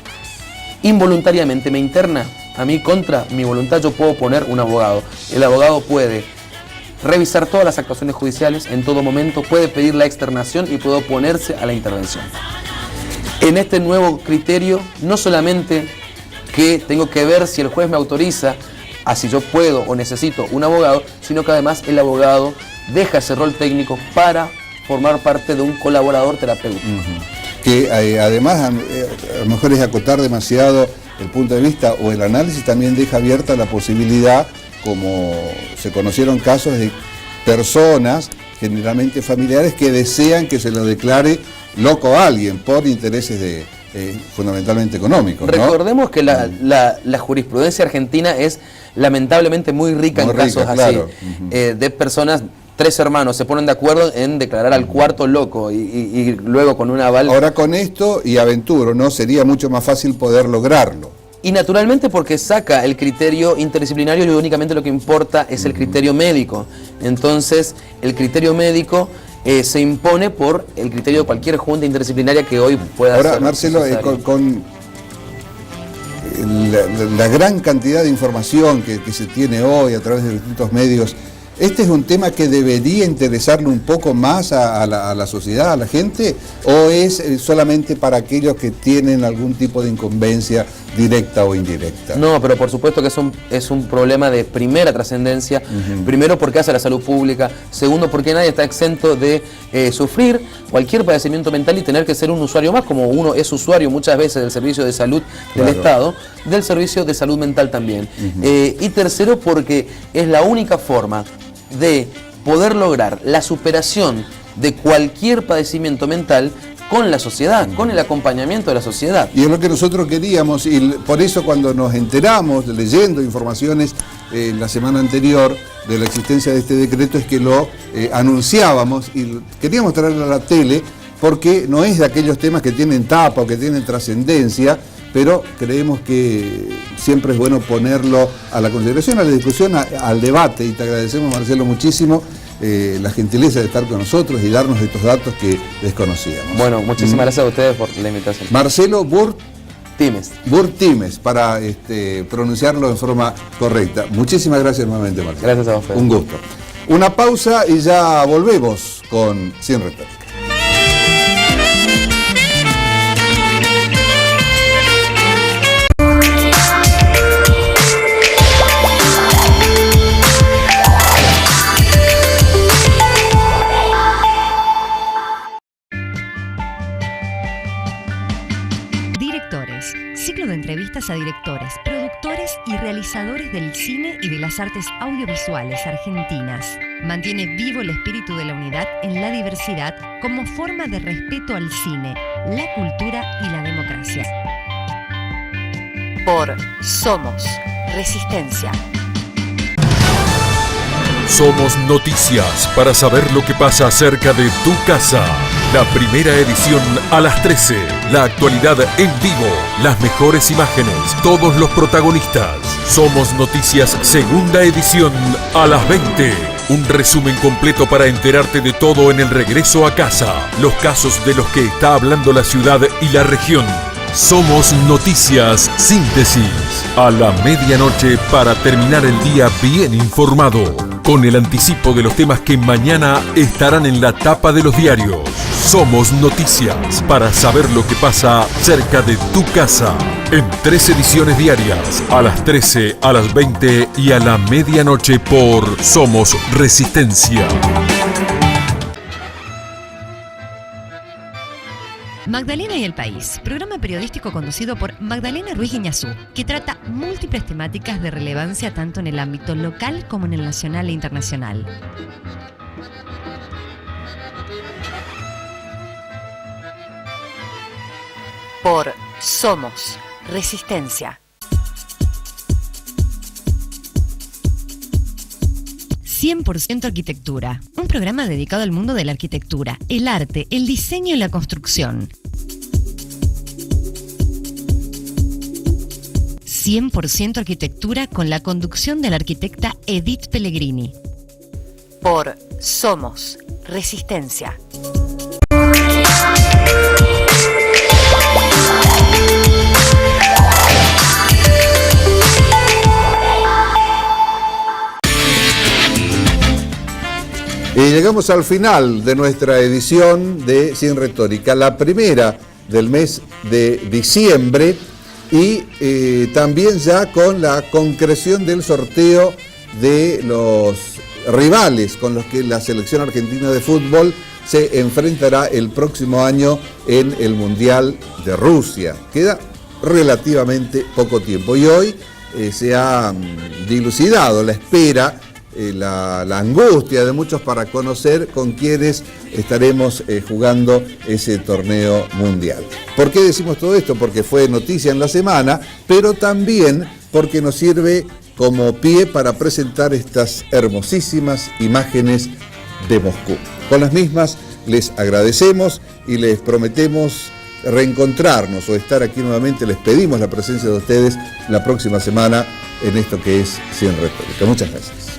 involuntariamente me interna, a mí contra mi voluntad yo puedo poner un abogado. El abogado puede revisar todas las actuaciones judiciales en todo momento, puede pedir la externación y puede oponerse a la intervención. En este nuevo criterio, no solamente que tengo que ver si el juez me autoriza a si yo puedo o necesito un abogado, sino que además el abogado deja ese rol técnico para formar parte de un colaborador terapéutico. Que además a lo mejor es acotar demasiado el punto de vista o el análisis, también deja abierta la posibilidad, como se conocieron casos de personas, generalmente familiares, que desean que se lo declare loco a alguien por intereses fundamentalmente económicos, ¿no? Recordemos que la jurisprudencia argentina es lamentablemente muy rica en casos claro. así, de personas. 3 hermanos se ponen de acuerdo en declarar al cuarto loco y luego con un aval. Ahora con esto, y aventuro, ¿no? Sería mucho más fácil poder lograrlo. Y naturalmente porque saca el criterio interdisciplinario y únicamente lo que importa es el criterio médico. Entonces, el criterio médico se impone por el criterio de cualquier junta interdisciplinaria que hoy pueda ser. Ahora, Marcelo, con la gran cantidad de información que se tiene hoy a través de distintos medios, ¿este es un tema que debería interesarle un poco más a la sociedad, a la gente? ¿O es solamente para aquellos que tienen algún tipo de incumbencia directa o indirecta? No, pero por supuesto que es un problema de primera trascendencia. Primero, porque hace la salud pública. Segundo, porque nadie está exento de sufrir cualquier padecimiento mental y tener que ser un usuario más, como uno es usuario muchas veces del servicio de salud del Estado, del servicio de salud mental también. Y tercero, porque es la única forma de poder lograr la superación de cualquier padecimiento mental con la sociedad, con el acompañamiento de la sociedad. Y es lo que nosotros queríamos, y por eso cuando nos enteramos, leyendo informaciones la semana anterior de la existencia de este decreto, es que lo anunciábamos y queríamos traerlo a la tele, porque no es de aquellos temas que tienen tapa o que tienen trascendencia, pero creemos que siempre es bueno ponerlo a la consideración, a la discusión, al debate, y te agradecemos, Marcelo, muchísimo la gentileza de estar con nosotros y darnos estos datos que desconocíamos. Bueno, muchísimas gracias a ustedes por la invitación. Marcelo Times, para pronunciarlo en forma correcta. Muchísimas gracias nuevamente, Marcelo. Gracias a vos, Fede. Un gusto. Una pausa y ya volvemos con Sin Retórica. Directores, ciclo de entrevistas a directores, productores y realizadores del cine y de las artes audiovisuales argentinas. Mantiene vivo el espíritu de la unidad en la diversidad como forma de respeto al cine, la cultura y la democracia. Por Somos Resistencia. Somos Noticias para saber lo que pasa cerca de tu casa. La primera edición a las 13. La actualidad en vivo. Las mejores imágenes. Todos los protagonistas. Somos Noticias segunda edición a las 20. Un resumen completo para enterarte de todo en el regreso a casa. Los casos de los que está hablando la ciudad y la región. Somos Noticias Síntesis. A la medianoche para terminar el día bien informado. Con el anticipo de los temas que mañana estarán en la tapa de los diarios. Somos Noticias para saber lo que pasa cerca de tu casa. En 3 ediciones diarias, a las 13, a las 20 y a la medianoche por Somos Resistencia. Magdalena y el País, programa periodístico conducido por Magdalena Ruiz Guiñazú, que trata múltiples temáticas de relevancia tanto en el ámbito local como en el nacional e internacional. Por Somos Resistencia. 100% Arquitectura, un programa dedicado al mundo de la arquitectura, el arte, el diseño y la construcción. 100% Arquitectura con la conducción de la arquitecta Edith Pellegrini. Por Somos Resistencia. Y llegamos al final de nuestra edición de Sin Retórica, la primera del mes de diciembre, y también ya con la concreción del sorteo de los rivales con los que la selección argentina de fútbol se enfrentará el próximo año en el Mundial de Rusia. Queda relativamente poco tiempo y hoy se ha dilucidado la espera, la angustia de muchos para conocer con quiénes estaremos jugando ese torneo mundial. ¿Por qué decimos todo esto? Porque fue noticia en la semana, pero también porque nos sirve como pie para presentar estas hermosísimas imágenes de Moscú. Con las mismas les agradecemos y les prometemos reencontrarnos o estar aquí nuevamente. Les pedimos la presencia de ustedes la próxima semana en esto que es Sin Retórica. Muchas gracias.